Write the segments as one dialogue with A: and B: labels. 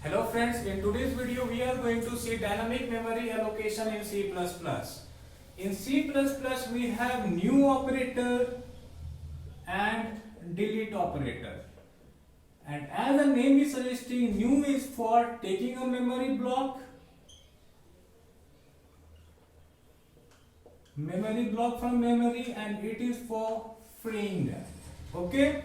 A: Hello friends, in today's video we are going to see dynamic memory allocation in C++. In C++ we have new operator and delete operator. And as the name is suggesting, new is for taking a memory block from memory, and it is for freeing them. Okay?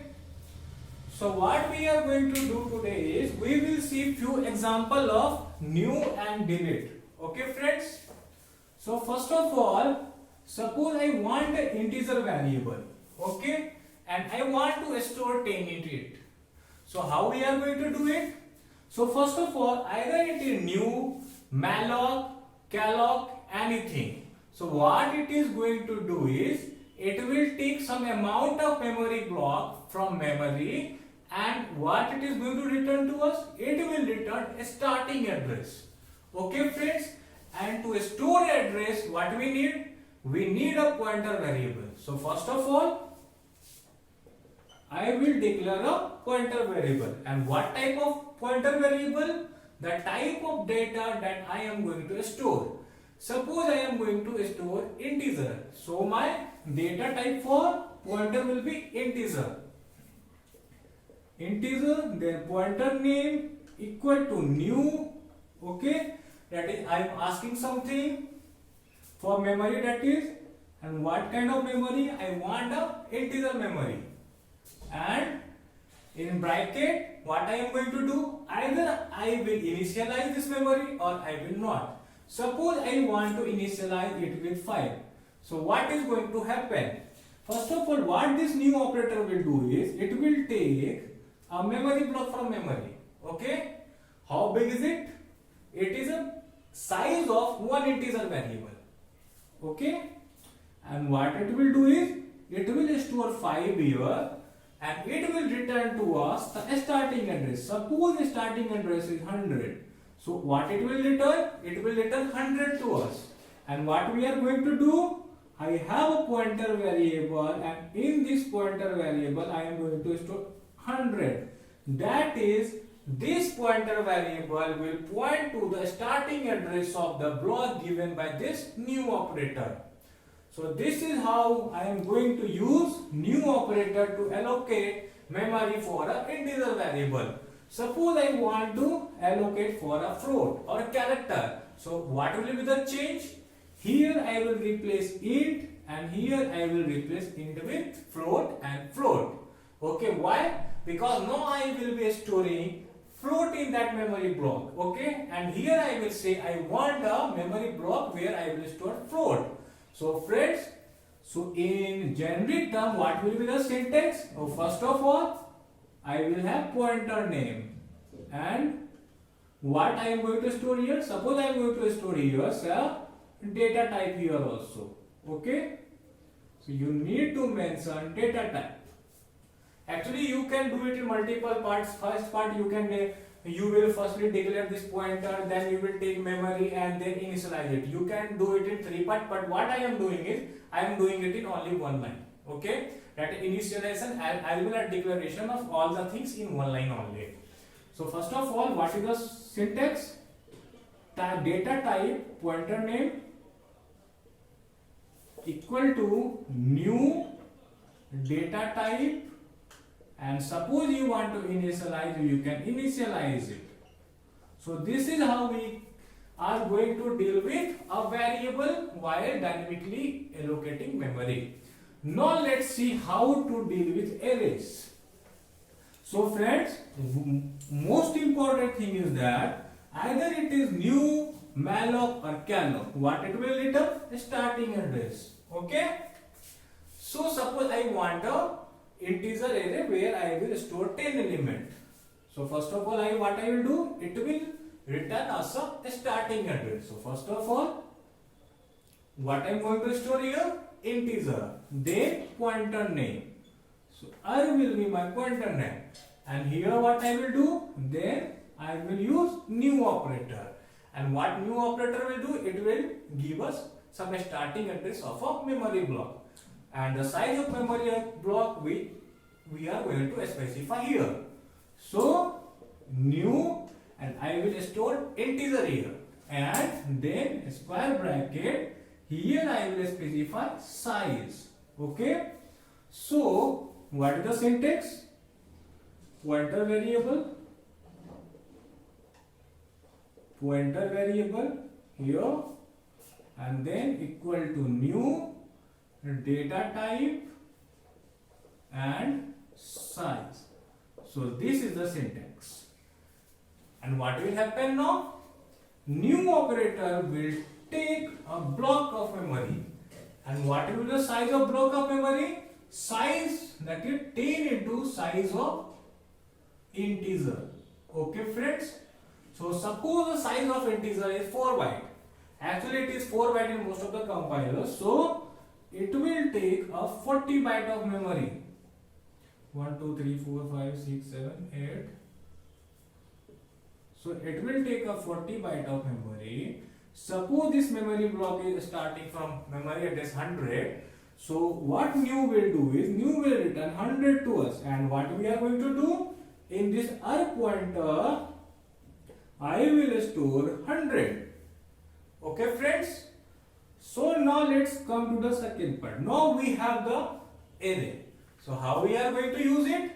A: So what we are going to do today is we will see few example of new and delete. Okay friends? So first of all, suppose I want an integer variable. Okay? And I want to store 10 in it. So how we are going to do it? So first of all, either it is new, malloc, calloc, anything. So what it is going to do is it will take some amount of memory block from memory, and what it is going to return to us? It will return a starting address. Okay friends? And to store address, what we need? We need a pointer variable. So first of all, I will declare a pointer variable. And what type of pointer variable? The type of data that I am going to store. Suppose I am going to store integer. So my data type for pointer will be integer. Integer, then pointer name equal to new. Okay, that is I am asking something for memory, that is, and what kind of memory? I want a integer memory. And in bracket, what I am going to do? Either I will initialize this memory or I will not. Suppose I want to initialize it with 5. So what is going to happen? First of all, what this new operator will do is it will take a memory block from memory. Okay? How big is it? It is a size of one integer variable. Okay? And what it will do is it will store 5 here, and it will return to us the starting address. Suppose the starting address is 100. So what it will return? It will return 100 to us. And what we are going to do? I have a pointer variable, and in this pointer variable I am going to store 100. That is, this pointer variable will point to the starting address of the block given by this new operator. So this is how I am going to use new operator to allocate memory for an integer variable. Suppose I want to allocate for a float or a character. So what will be the change? Here I will replace int, and here I will replace int with float and float. Okay, why? Because now I will be storing float in that memory block. Okay, and here I will say I want a memory block where I will store float. So friends, so in generic term, what will be the syntax? Oh, first of all, I will have pointer name, and what I am going to store here? Suppose I am going to store here a data type here also. Okay, so you need to mention data type. Actually, you can do it in multiple parts. First part you will firstly declare this pointer, then you will take memory and then initialize it. You can do it in 3 parts, but what I am doing is I am doing it in only one line. Okay, that initialization as well as declaration of all the things in one line only. So first of all, what is the syntax? Data type pointer name equal to new data type. And suppose you want to initialize, you can initialize it. So this is how we are going to deal with a variable while dynamically allocating memory. Now let's see how to deal with arrays. So friends, most important thing is that either it is new, malloc or calloc. What it will return? Starting address. Okay. So suppose I want a integer array where I will store 10 element. So first of all, what I will do? It will return as a starting address. So first of all, what I am going to store here? Integer. Then pointer name. So I will be my pointer name. And here what I will do? Then I will use new operator. And what new operator will do? It will give us some starting address of a memory block. And the size of memory block we are going to specify here. So new, and I store integer here, and then square bracket here I will specify size. Okay, so what is the syntax? Pointer variable here, and then equal to new data type and size. So this is the syntax. And what will happen now? New operator will take a block of memory. And what will be the size of block of memory? Size, that is 10 into size of integer. Okay friends? So suppose the size of integer is 4 byte. Actually it is 4 byte in most of the compilers. So it will take a 40 byte of memory. 1, 2, 3, 4, 5, 6, 7, 8. So it will take a 40 byte of memory. Suppose this memory block is starting from memory address 100. So what new will do is new will return 100 to us. And what we are going to do? In this pointer, I will store 100. Okay friends? So now let's come to the second part. Now we have the array. So how we are going to use it?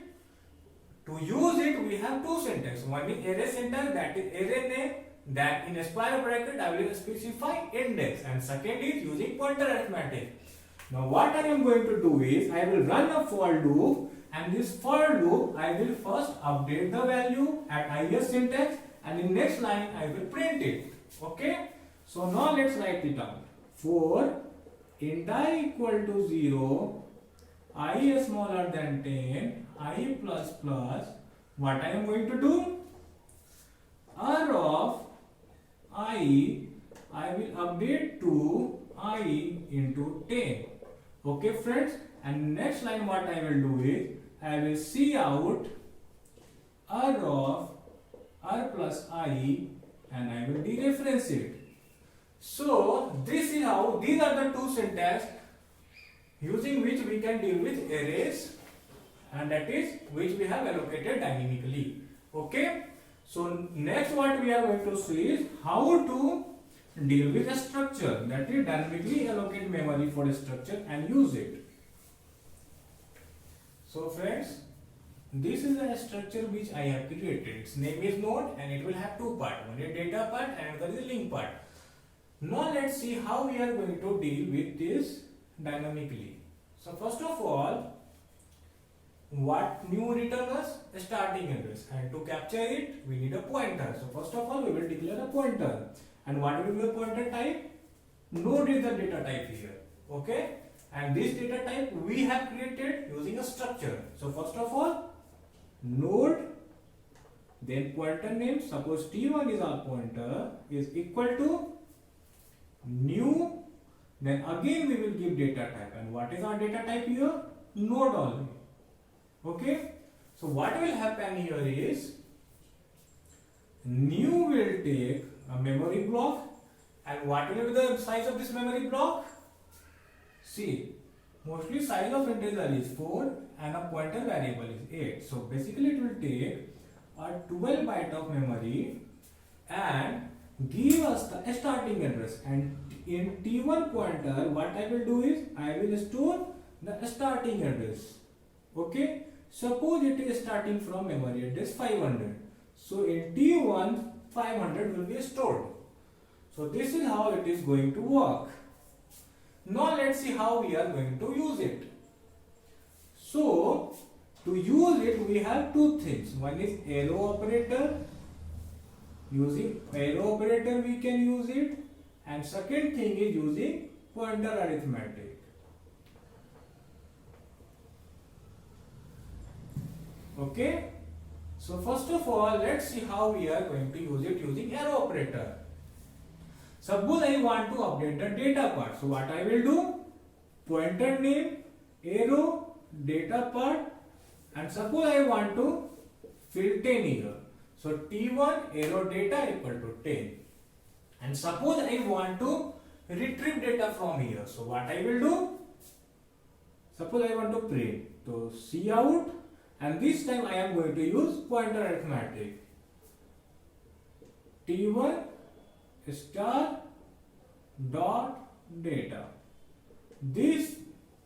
A: To use it, we have two syntax. One is array syntax, that is array name. That in a square bracket I will specify index, and second is using pointer arithmetic. Now what I am going to do is I will run a for loop, and this for loop I will first update the value at is syntax, and in next line I will print it. Okay? So now let's write it out. For int I equal to 0, I is smaller than 10, I plus plus, what I am going to do? R of I will update to I into 10. Okay friends, and next line what I will do is I will see out R of R plus I, and I will dereference it. So this is how, these are the two syntax using which we can deal with arrays, and that is which we have allocated dynamically. Okay. So next what we are going to see is how to deal with a structure, that is dynamically allocate memory for a structure and use it. So friends, this is a structure which I have created. Its name is node, and it will have two parts. One is data part and another is link part. Now let's see how we are going to deal with this dynamically. So first of all, what new return us? A starting address, and to capture it we need a pointer. So first of all we will declare a pointer, and what will be the pointer type? Node is the data type here. Okay, and this data type we have created using a structure. So first of all, node, then pointer name, suppose t1 is our pointer, is equal to new, then again we will give data type, and what is our data type here? Node only. Okay, so what will happen here is new will take a memory block, and what will be the size of this memory block? See, mostly size of integer is 4 and a pointer variable is 8. So basically it will take a 12 byte of memory and give us the starting address, and in t1 pointer what I will do is I will store the starting address. Okay, suppose it is starting from memory address 500. So in t1 500 will be stored. So this is how it is going to work. Now let's see how we are going to use it. So to use it we have two things. One is arrow operator. Using arrow operator we can use it, and second thing is using pointer arithmetic. Okay, so first of all let's see how we are going to use it using arrow operator. Suppose I want to update the data part. So what I will do? Pointer name, arrow, data part, and suppose I want to fill 10 here. So t1 arrow data equal to 10. And suppose I want to retrieve data from here. So what I will do? Suppose I want to print. So cout, and this time I am going to use pointer arithmetic. t1 star dot data. This,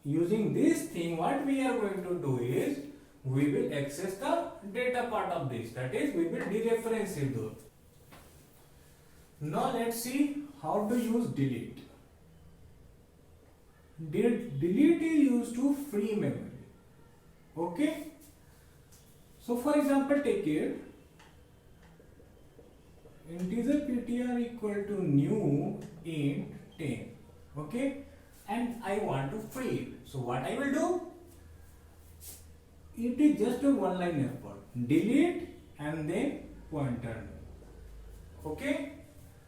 A: using this thing, what we are going to do is we will access the data part of this, that is we will dereference it though. Now let's see how to use delete. Delete is used to free memory. Okay, so for example, take it integer ptr equal to new int 10. Okay, and I want to free it. So what I will do? It is just a one line effort. Delete and then pointer. Okay.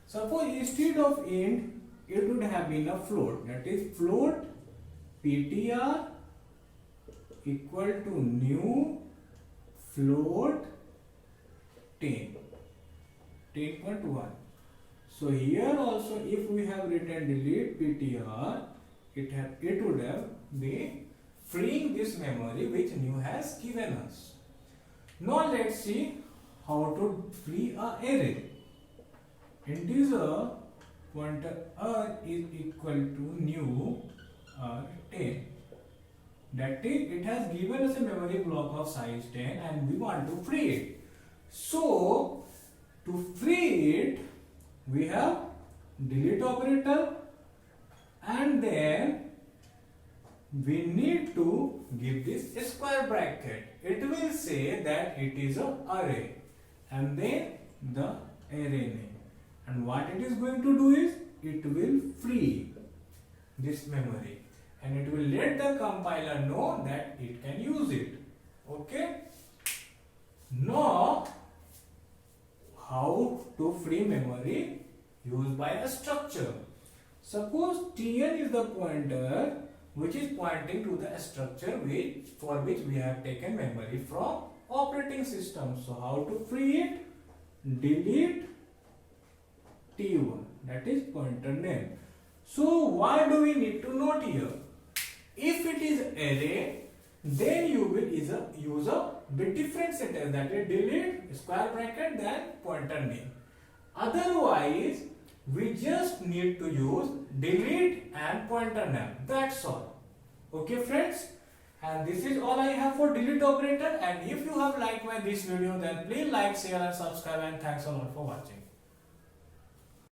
A: Suppose instead of int, it would have been a float. That is float ptr equal to new float 10. 10.1. So here also, if we have written delete ptr, it would have been freeing this memory which new has given us. Now let's see how to free a array. Integer pointer is equal to new 10. That is, it has given us a memory block of size 10 and we want to free it. So to free it, we have delete operator and then we need to give this a square bracket. It will say that it is an array and then the array name. And what it is going to do is it will free this memory and it will let the compiler know that it can use it. Okay. Now, how to free memory? Used by a structure. Suppose Tn is the pointer which is pointing to the structure for which we have taken memory from operating system. So how to free it? Delete T1, that is pointer name. So why do we need to note here? If it is array, then you will use a bit different sentence, that is delete square bracket then pointer name. Otherwise, we just need to use delete and pointer name. That's all. Okay friends, and this is all I have for delete operator. And if you have liked this video, then please like, share and subscribe, and thanks a lot for watching.